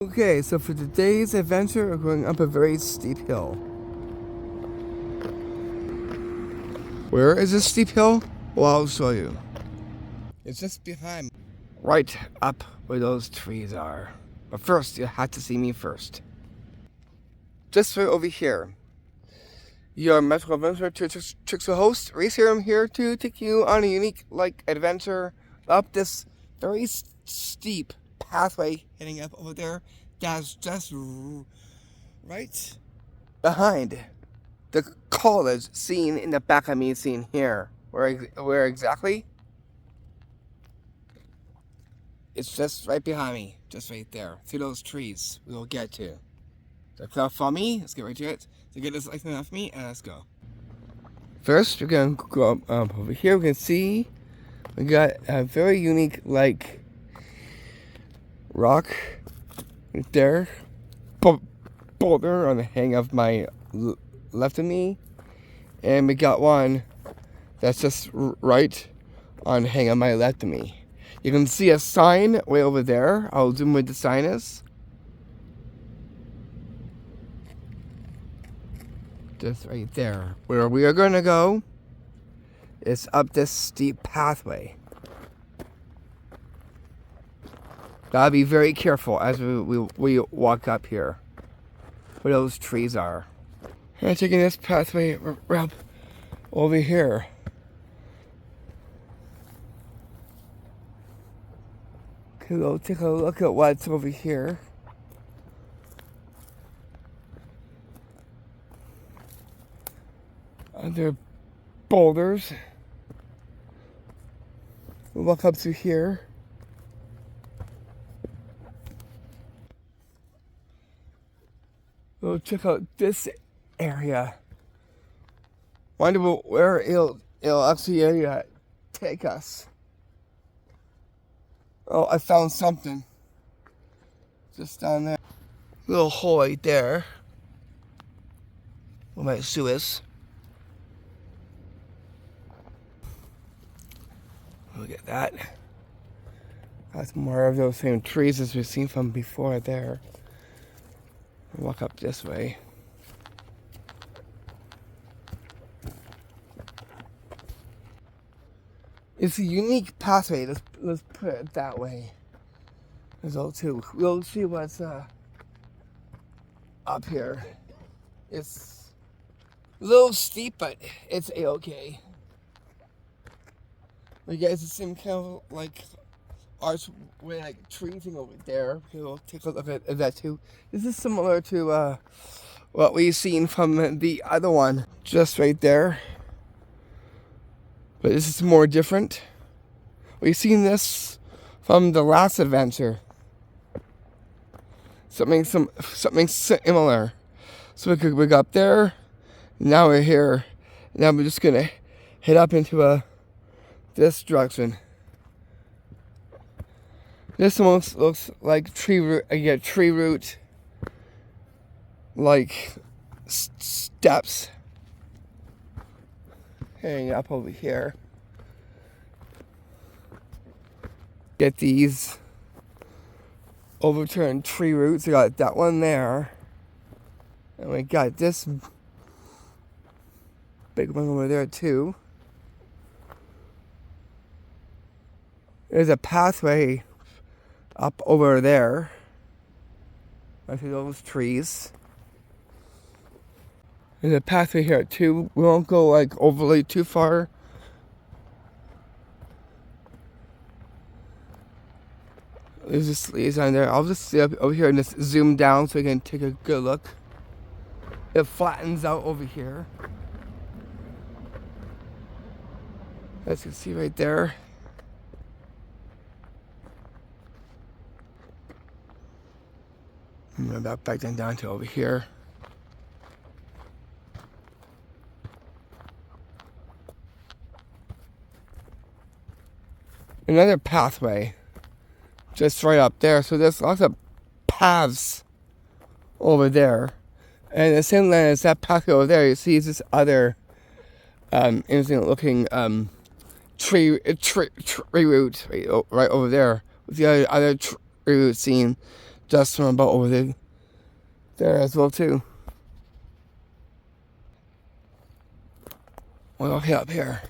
Okay, so for today's adventure, we're going up a very steep hill. Where is this steep hill? Well, I'll show you. It's just behind me. Right up where those trees are. But first, you have to see me first. Just right over here. Your Metro Adventure Trixel host, Reese here. I'm here to take you on a unique, adventure up this very steep pathway heading up over there. That's just right behind the college seen in the back of me seen here. Where exactly? It's just right behind me, just right there. Through those trees we will get to. So come follow me, let's get right to it. So get this light off me and let's go. First we're gonna go up over here. We can see we got a very unique rock right there. Boulder on the hang of my left of me. And we got one that's just right on the hang of my left of me. You can see a sign way over there. I'll zoom where the sign is. Just right there. Where we are going to go is up this steep pathway. Gotta be very careful as we walk up here, where those trees are. I'm taking this pathway up over here. Okay, we'll take a look at what's over here. Other boulders. We'll walk up through here. We'll check out this area. Wonder where it'll actually take us. Oh, I found something. Just down there. Little hole right there. Where my shoe is. Look at that. That's more of those same trees as we've seen from before there. Walk up this way. It's a unique pathway. Let's put it that way. There's all two. We'll see what's up here. It's a little steep, but it's a-okay. You guys, the same kind of archway, tree thing over there. Okay, we'll take a look at that too. This is similar to what we've seen from the other one, just right there. But this is more different. We've seen this from the last adventure. Something similar. So we got up there. Now we're here. Now we're just gonna head up into this direction. This one looks like tree root, steps hanging up over here. Get these overturned tree roots. We got that one there, and we got this big one over there too. There's a pathway up over there, right through those trees. There's a pathway here too. We won't go overly too far. There's just leaves on there. I'll just sit up over here and just zoom down so we can take a good look. It flattens out over here. As you can see right there. I'm going back down to over here. Another pathway just right up there. So there's lots of paths over there. And the same land as that pathway over there, you see this other interesting looking tree root right over there. With the other tree root seen just from about over there as well too. Well, I'll hit up here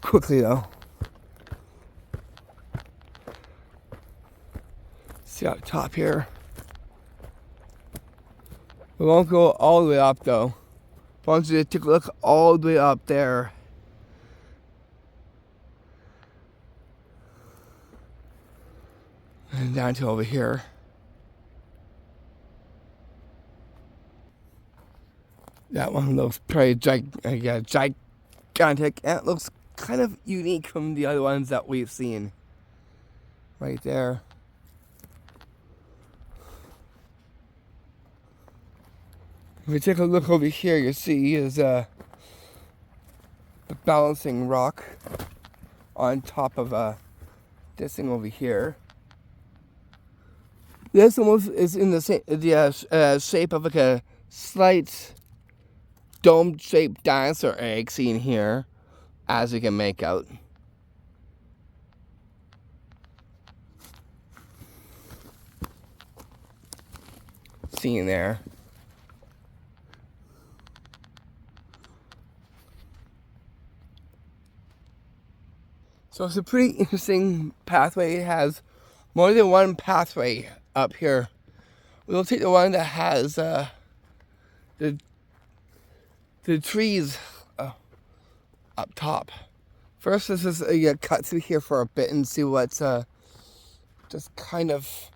quickly though. See up top here. We won't go all the way up though. I want you to take a look all the way up there. And down to over here. That one looks pretty gigantic, and it looks kind of unique from the other ones that we've seen. Right there. If you take a look over here, you see is a balancing rock on top of this thing over here. This almost is in the shape of like a slight dome-shaped dinosaur egg seen here, as you can make out. Seen there. So it's a pretty interesting pathway. It has more than one pathway up here. We'll take the one that has the trees up top. First, let's just cut through here for a bit and see what's just kind of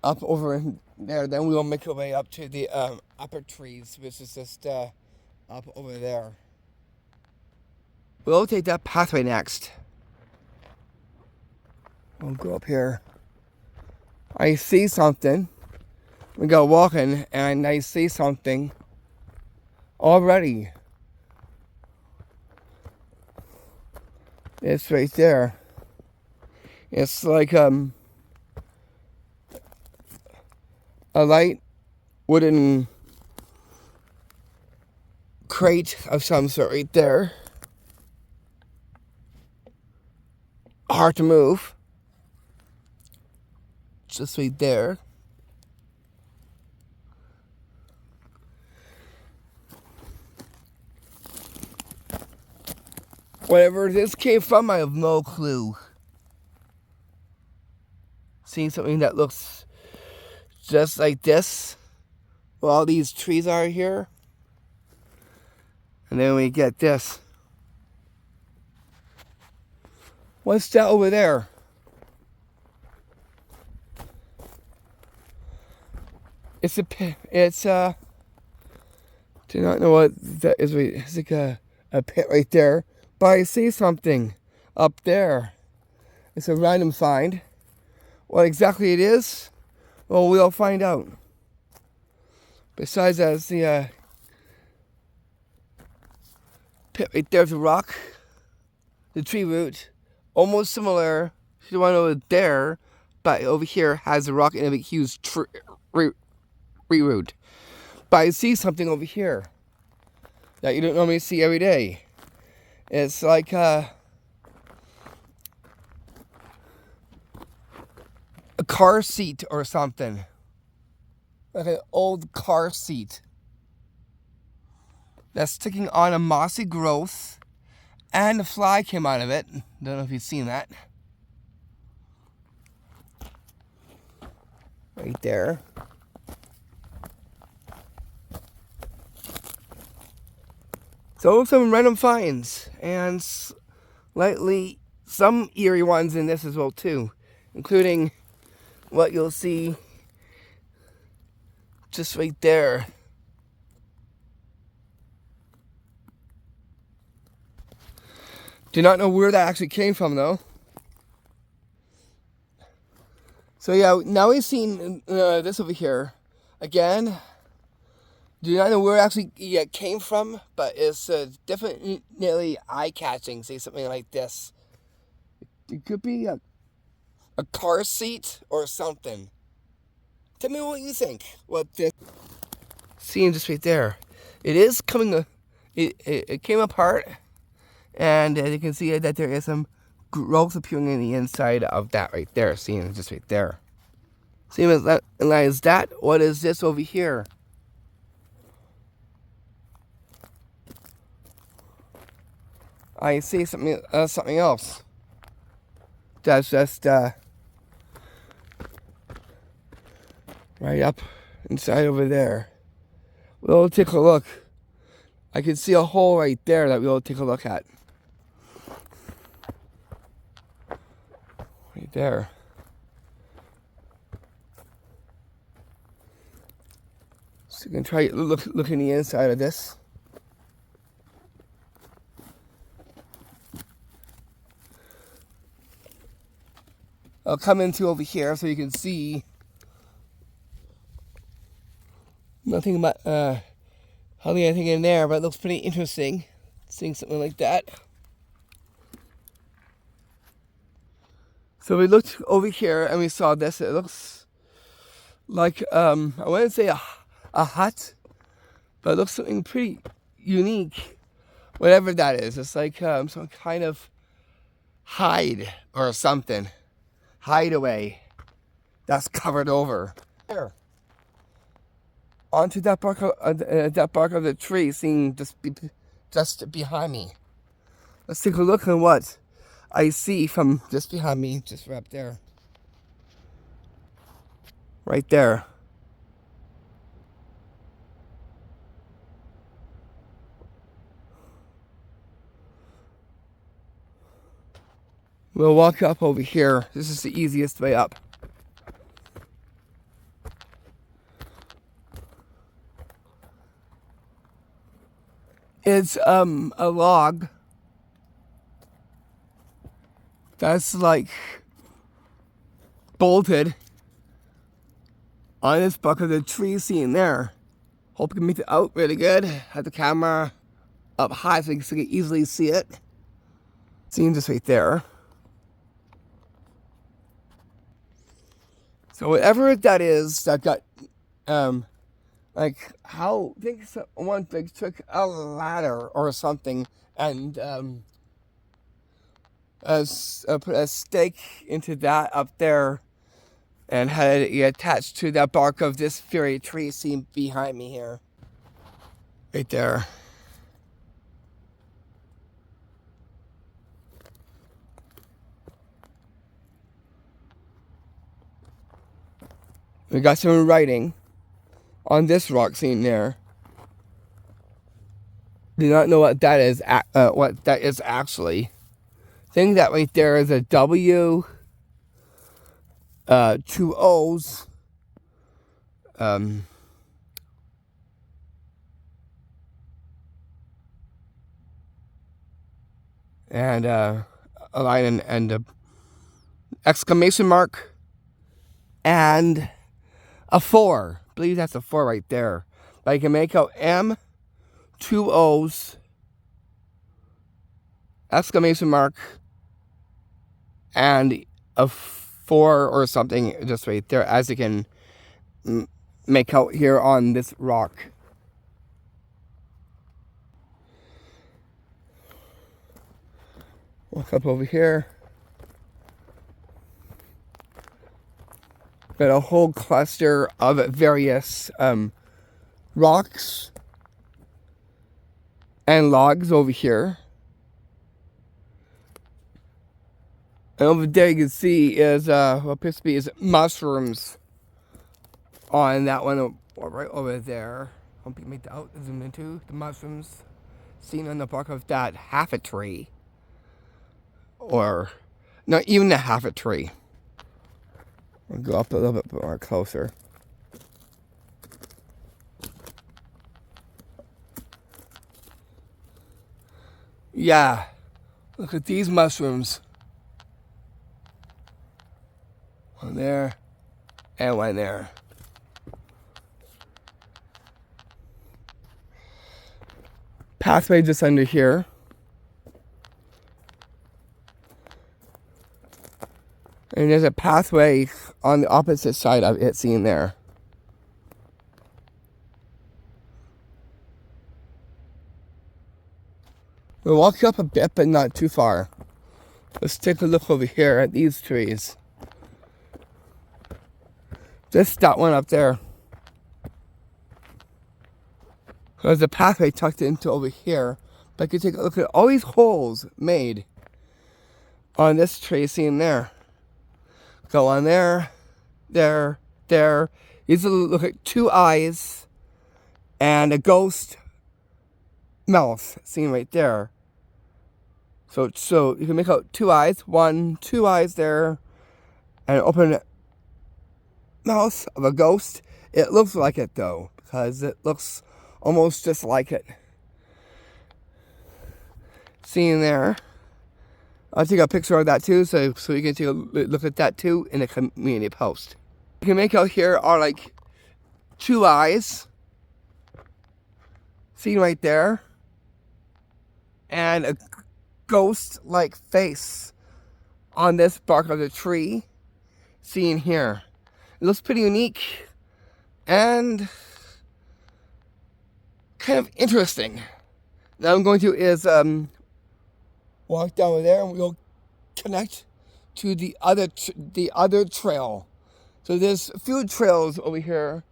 up over in there. Then we'll make our way up to the upper trees, which is just up over there. We'll take that pathway next. We'll go up here. I see something. We go walking and I see something already. It's right there. It's like a light wooden crate of some sort right there. Hard to move. Just right there. Wherever this came from, I have no clue. Seeing something that looks just like this. Well, all these trees are here. And then we get this. What's that over there? Do not know what that is. It's like a pit right there. But I see something up there. It's a random find. What exactly it is, well, we'll find out. Besides that, it's the pit right there's a rock. The tree root. Almost similar to the one over there, but over here has a rock and a big huge tree root. But I see something over here that you don't normally see every day. It's like a car seat or something. Like an old car seat that's sticking on a mossy growth, and a fly came out of it. Don't know if you've seen that. Right there. So some random finds, and slightly some eerie ones in this as well too, including what you'll see just right there. Do not know where that actually came from though. So yeah, now we've seen this over here. Again, do not know where it actually came from, but it's definitely eye-catching. Say something like this. It could be a car seat or something. Tell me what you think. What this? Seeing just right there, it is coming. It came apart, and you can see that there is some growth appearing in the inside of that right there. Seeing just right there. Same as that. Is that? What is this over here? I see something else. That's just right up inside over there. We'll take a look. I can see a hole right there that we'll take a look at. Right there. So you can try look in the inside of this. I'll come into over here so you can see nothing about hardly anything in there, but it looks pretty interesting seeing something like that. So we looked over here and we saw this. It looks like I wouldn't say a hut, but it looks something pretty unique. Whatever that is, it's like some kind of hide or something. Hideaway that's covered over. There. Onto that bark of the tree, seen just behind me. Let's take a look at what I see from just behind me, just right up there. Right there. We'll walk up over here. This is the easiest way up. It's a log that's like bolted on this buck of the tree seen there. Hope you can make it out really good. Have the camera up high so you can easily see it. Seen just right there. So whatever that is that got, like how, I think someone took a ladder or something and put a stake into that up there and had it attached to the bark of this EerieTree seen behind me here. Right there. We got some writing on this rock scene there. Do not know what that is. What that is actually. I think that right there is a W, 2 O's, and a line and a exclamation mark and a 4. I believe that's a 4 right there. But you can make out M, 2 O's, exclamation mark, and a 4 or something just right there, as you can make out here on this rock. Walk up over here. Got a whole cluster of various rocks and logs over here. And over there you can see is what appears to be is mushrooms on that one right over there. Hope you can make that out, zoom into the mushrooms seen on the bark of that half a tree. Or not even a half a tree. I'll go up a little bit more closer. Yeah, look at these mushrooms. One there, and one there. Pathway just under here. And there's a pathway on the opposite side of it seen there. We'll walk up a bit, but not too far. Let's take a look over here at these trees. Just that one up there. There's a pathway tucked into over here. But you can take a look at all these holes made on this tree seen there. Go on there, there, there. These look like 2 eyes and a ghost mouth seen right there. So you can make out 2 eyes, 2 eyes there, and open mouth of a ghost. It looks like it though, because it looks almost just like it. Seen there. I'll take a picture of that too, so you can take a look at that too in the community post. You can make out here are like 2 eyes, seen right there, and a ghost-like face on this bark of the tree, seen here. It looks pretty unique and kind of interesting. Now I'm going to is walk down over there and we'll connect to the other trail. So there's a few trails over here.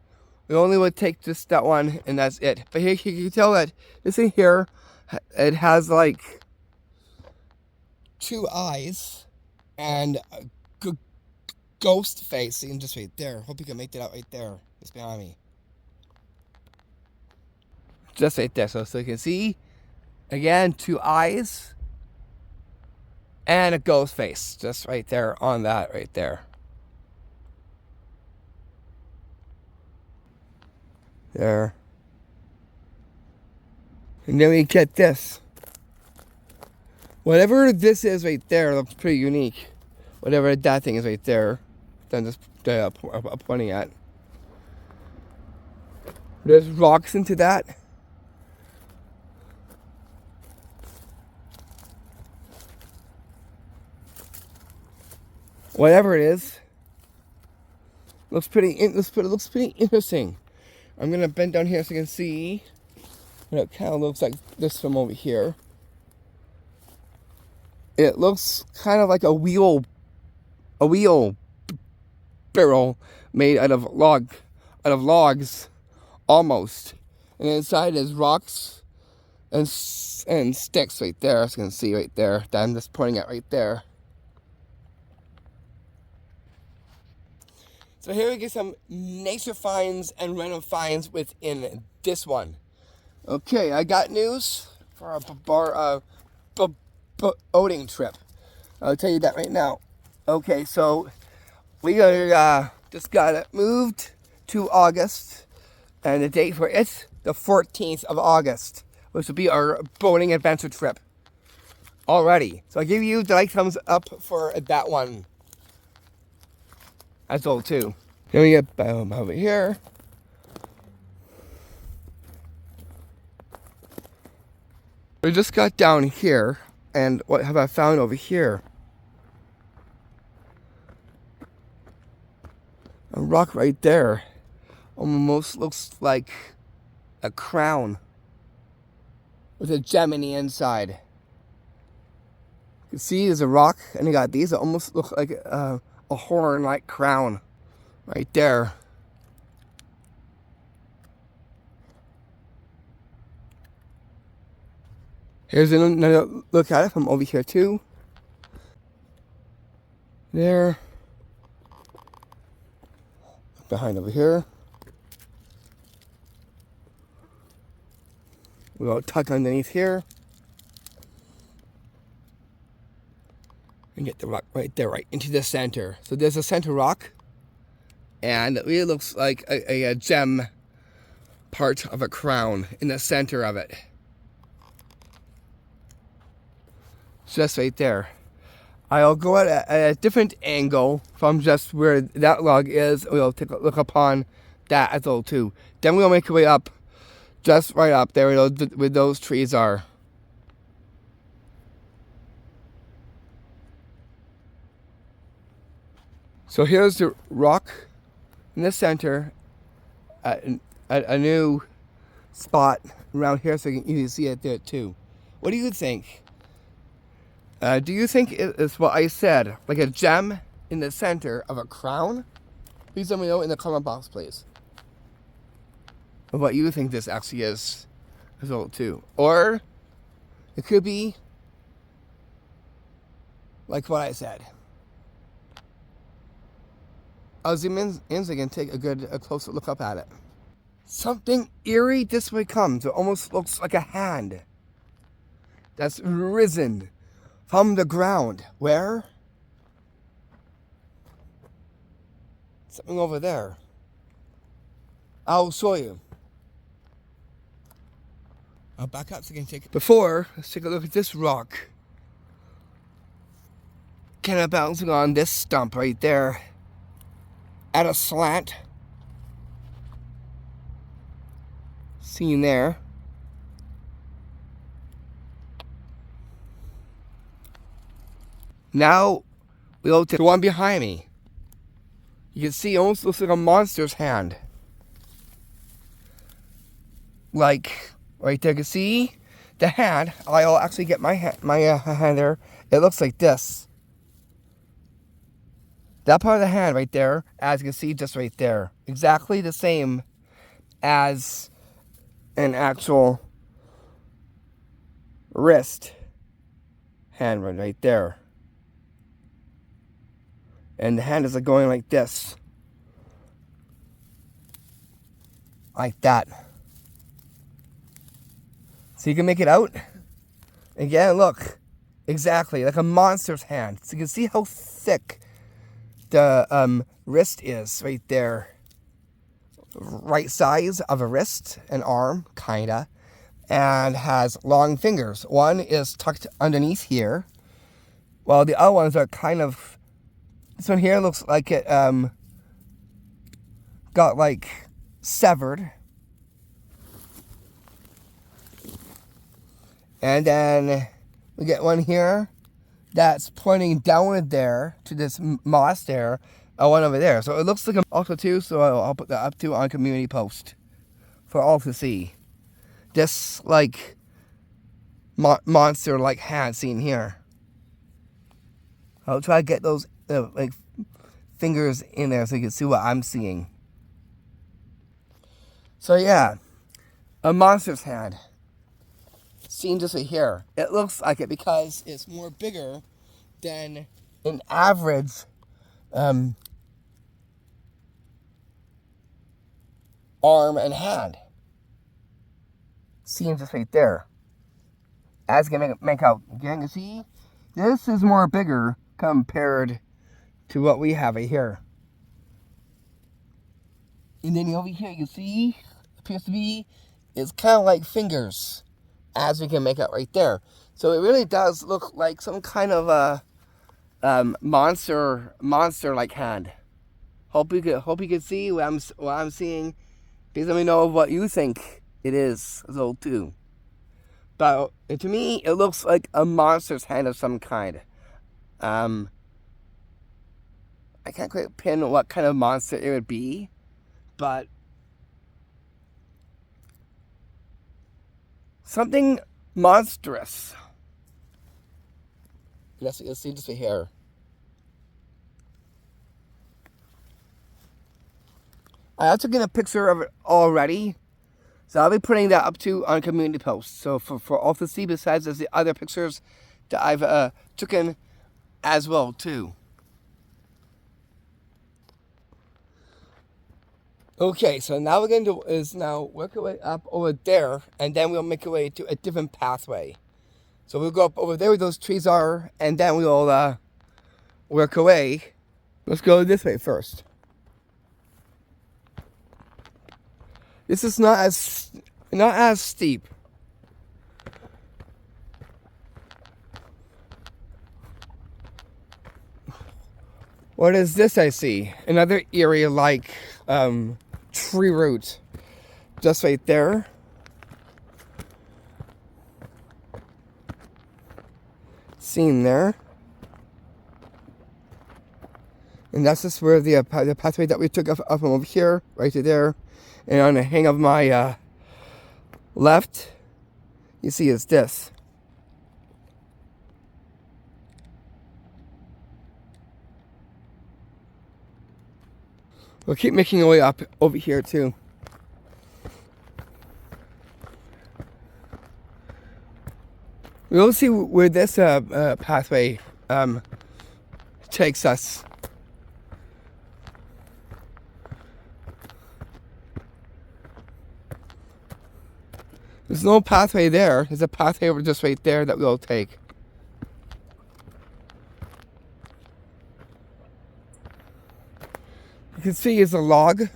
We only would take just that one and that's it. But here you can tell that this in here, it has like 2 eyes and a ghost face seen just right there. Hope you can make that out right there. Just behind me. Just right there. So you can see, again, 2 eyes and a ghost face. Just right there on that right there. There. And then we get this. Whatever this is right there looks pretty unique. Whatever that thing is right there. Then just pointing at. There's rocks into that. Whatever it is, looks pretty interesting. I'm gonna bend down here so you can see what it kind of looks like this from over here. It looks kind of like a wheel barrel made out of logs, almost. And inside is rocks and sticks right there. As you can see right there, that I'm just pointing at right there. So here we get some nature finds and random finds within this one. Okay, I got news for our boating trip. I'll tell you that right now. Okay, so we just got it moved to August, and the date for it, the 14th of August, which will be our boating adventure trip. Already. So I give you the like thumbs up for that one. That's all too. Then we get over here. We just got down here, and what have I found over here? A rock right there. Almost looks like a crown with a gem in the inside. You can see there's a rock, and you got these that almost look like a horn-like crown right there. Here's another look at it from over here too. There. Behind over here. We'll tuck underneath here. And get the rock right there, right into the center. So there's a center rock. And it really looks like a gem part of a crown in the center of it. Just right there. I'll go at a different angle from just where that log is. We'll take a look upon that as well too. Then we'll make our way up, just right up there where those trees are. So here's the rock in the center at a new spot around here, so you can see it there too. What do you think? Do you think it is what I said, like a gem in the center of a crown? Please let me know in the comment box, please. Of what you think this actually is as well too. Or it could be like what I said. I'll zoom in so I can take a closer look up at it. Something eerie this way comes. It almost looks like a hand that's risen from the ground. Where? Something over there. I'll show you. I'll back up so I can take it. Before, let's take a look at this rock. Kind of bouncing on this stump right there. At a slant. Seen there. Now, we go to the one behind me. You can see it almost looks like a monster's hand. Like, right there, you can see the hand. I'll actually get my hand there. It looks like this. That part of the hand right there, as you can see, just right there. Exactly the same as an actual wrist hand right there. And the hand is like going like this. Like that. So you can make it out. Again, look. Exactly, like a monster's hand. So you can see how thick the wrist is right there. Right size of a wrist, an arm, kinda. And has long fingers. One is tucked underneath here. While the other ones are kind of... This one here looks like it got like severed. And then we get one here that's pointing downward there to this moss there. One over there. So it looks like a also too, so I'll put that up to on community post for all to see. This like monster like hand seen here. I'll try to get those like fingers in there so you can see what I'm seeing. So yeah, a monster's hand seen just right here. It looks like it because it's more bigger than an average arm and hand. Seen just right there. As you can make out, again, you see, this is more bigger compared to what we have right here. And then over here, you see, appears to be, it's kind of like fingers, as we can make out right there. So it really does look like some kind of a monster-like hand. Hope you can see what I'm seeing. Please let me know what you think it is as well too. But to me, it looks like a monster's hand of some kind. I can't quite pin what kind of monster it would be, but something monstrous. That's what you'll see just right here. I also taken a picture of it already, so I'll be putting that up to on community posts. So for all to see, besides there's the other pictures that I've taken as well too. Okay, so now we're going to do is now work our way up over there, and then we'll make our way to a different pathway. So we'll go up over there where those trees are, and then we'll work our way. Let's go this way first. This is not as steep. What is this I see? Another Eerie-like tree root. Just right there. Seen there. And that's just where the pathway that we took up from over here, right to there. And on the hang of my left, you see is this. We'll keep making our way up over here too. We'll see where this pathway takes us. There's no pathway there. There's a pathway over just right there that we'll take. You can see is a log.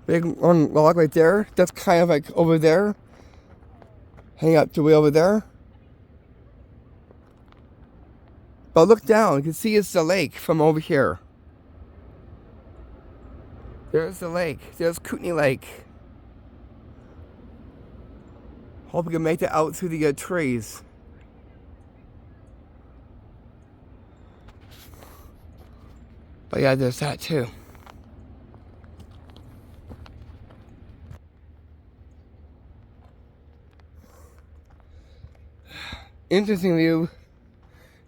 Big one log right there. That's kind of like over there. Hang up to way over there. But look down. You can see it's the lake from over here. There's the lake. There's Kootenai Lake. Hope we can make it out through the trees. But yeah, there's that too. Interesting view.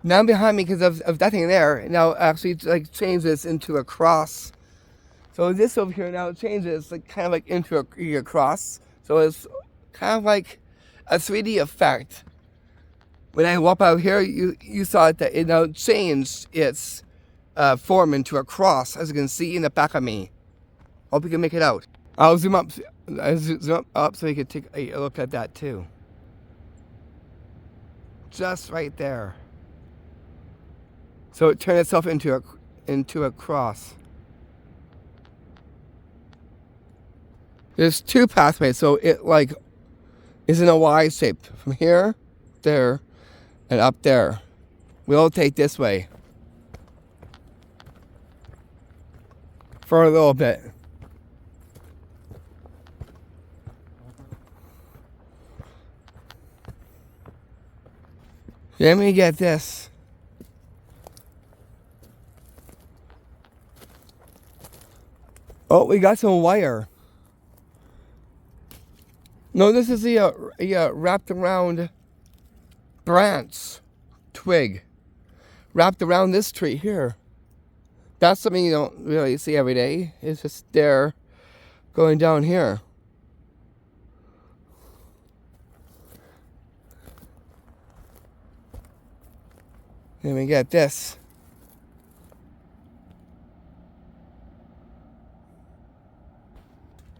Now behind me, because of that thing there, now actually like change this into a cross. So this over here now changes like kind of like into a cross. So it's kind of like a 3D effect. When I walk out here, you saw that it now changed its form into a cross, as you can see in the back of me. Hope you can make it out. I'll zoom up. Zoom up so you can take a look at that too. Just right there. So it turned itself into a cross. There's two pathways, so it like is in a Y shape from here, there, and up there. We'll take this way for a little bit. Let me get this. Oh, we got some wire. No, this is a wrapped around branch, twig, wrapped around this tree here. That's something you don't really see every day. It's just there, going down here. Then we get this.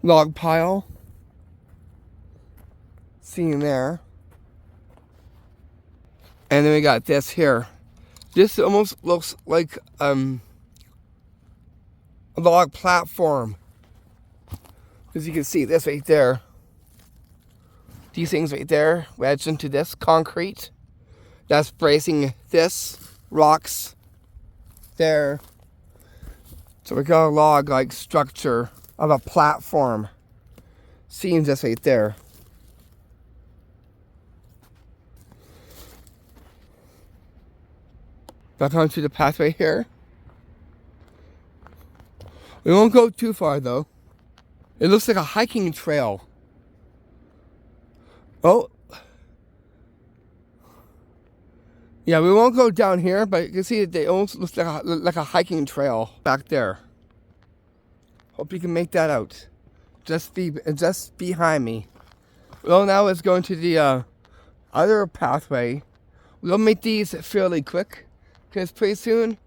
Log pile. Seen there. And then we got this here. This almost looks like a log platform. As you can see, this right there. These things right there, wedged into this concrete. That's bracing this, rocks there. So we got a log-like structure of a platform. Seeing this right there. Back onto the pathway here. We won't go too far though. It looks like a hiking trail. Oh. Yeah, we won't go down here, but you can see that it almost looks like a hiking trail back there. Hope you can make that out. Just behind me. Well, now let's go into the other pathway. We'll make these fairly quick, because pretty soon,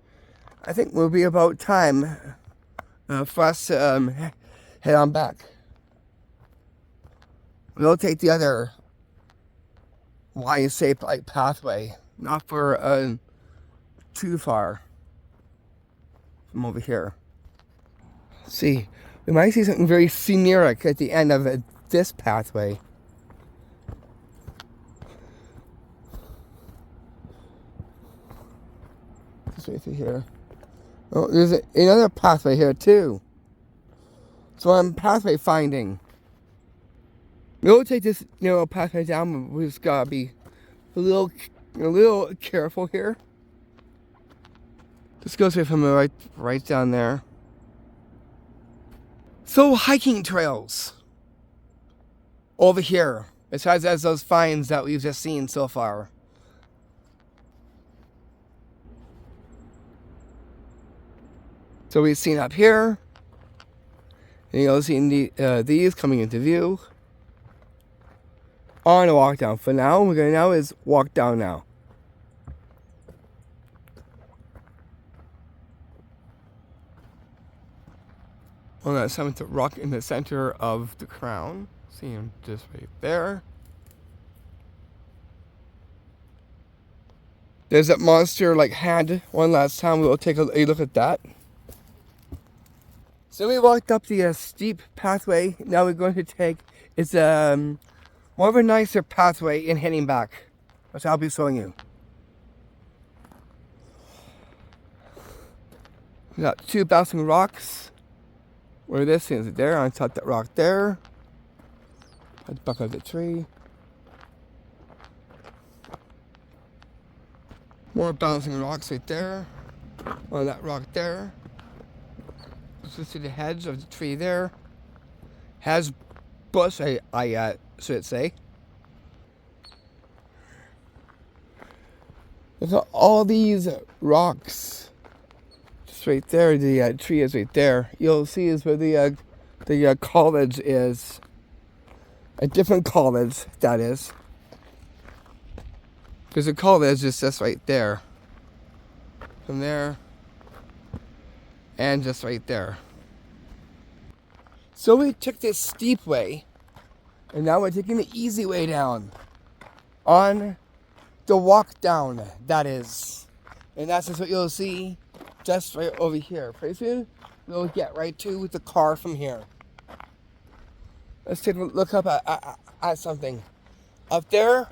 I think will be about time for us to head on back. We'll take the other Y-shaped like pathway. Not for too far from over here. Let's see, we might see something very scenic at the end of this pathway. Just right through here. Oh, there's another pathway here too. So I'm pathway finding. We'll take this pathway down, but we just gotta be a little careful here. This goes right from right down there. So hiking trails over here, besides as those finds that we've just seen so far. So we've seen up here. And you'll see these coming into view. On a walk down. For now, what we're going to now is walk down now. We're going to summon the rock in the center of the crown. See him just right there. There's that monster like hand one last time. We will take a look at that. So we walked up the steep pathway. Now we're going to take, it's more of a nicer pathway in heading back. Which I'll be showing you. We got 2 bouncing rocks. Where this is there, on top of that rock there. At the back of the tree. More bouncing rocks right there. On that rock there. Just see the heads of the tree there. Has bush, I should say. Look at all these rocks. Just right there, the tree is right there. You'll see is where the college is. A different college, that is. Because the college is just right there. From there. And just right there. So we took this steep way. And now we're taking the easy way down. On the walk down, that is. And that's just what you'll see. Just right over here. Pretty soon, we'll get right to with the car from here. Let's take a look up at something. Up there,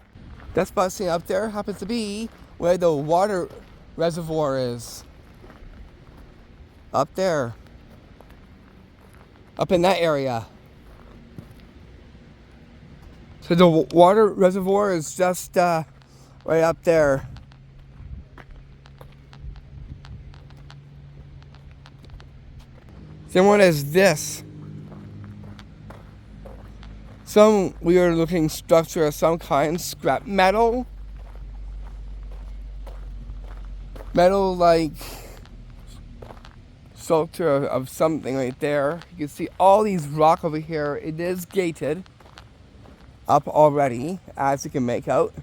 that spot seen up there happens to be where the water reservoir is. Up there. Up in that area. So the water reservoir is just right up there. Then what is this? Some weird looking structure of some kind. Scrap metal. Metal like sculpture of something right there. You can see all these rock over here. It is gated up already, as you can make out.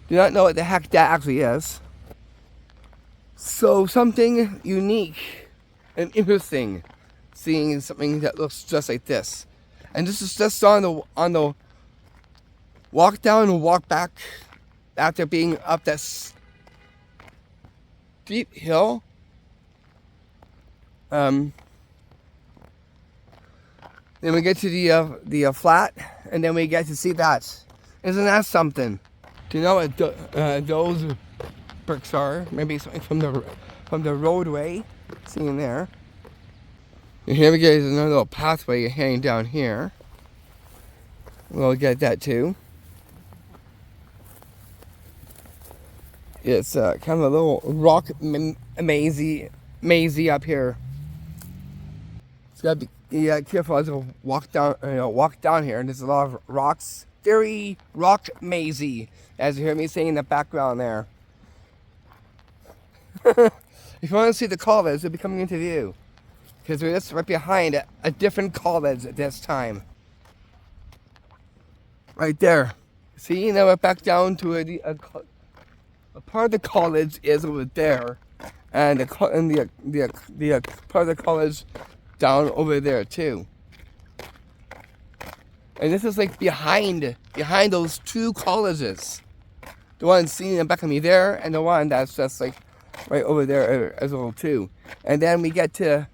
Do not know what the heck that actually is. So something unique and interesting, seeing something that looks just like this. And this is just on the walk down and walk back after being up that steep hill. Then we get to the flat, and then we get to see that. Isn't that something? Do you know what those bricks are? Maybe something from the roadway. Seeing there. And here we get another little pathway hanging down here. We'll get that too. It's kind of a little rock mazy up here. It's gotta be careful as you walk down here. And there's a lot of rocks, very rock mazy, as you hear me saying in the background there. If you want to see the college, it'll be coming into view. Because we're just right behind a different college at this time. Right there. See, now we're back down to a part of the college is over there. And the part of the college down over there too. And this is like behind those 2 colleges. The one seen in the back of me there, and the one that's just like right over there as well too. And then we get to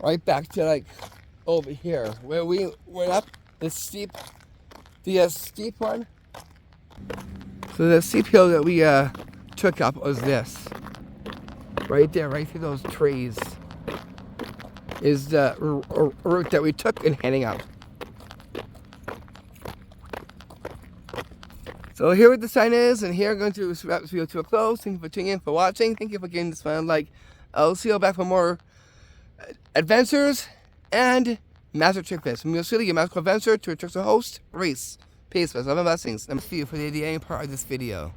right back to like over here where we went up the steep one. So the steep hill that we took up was this. Right there, right through those trees, is the route that we took in heading up. So here what the sign is, and here I'm going to wrap this video to a close. Thank you for tuning in, for watching. Thank you for giving this one a like. I'll see you back for more adventures and magic trick bits. From your city, your magical adventure to a trickster host, Reese. Peace, love and blessings. And see you for the ending part of this video.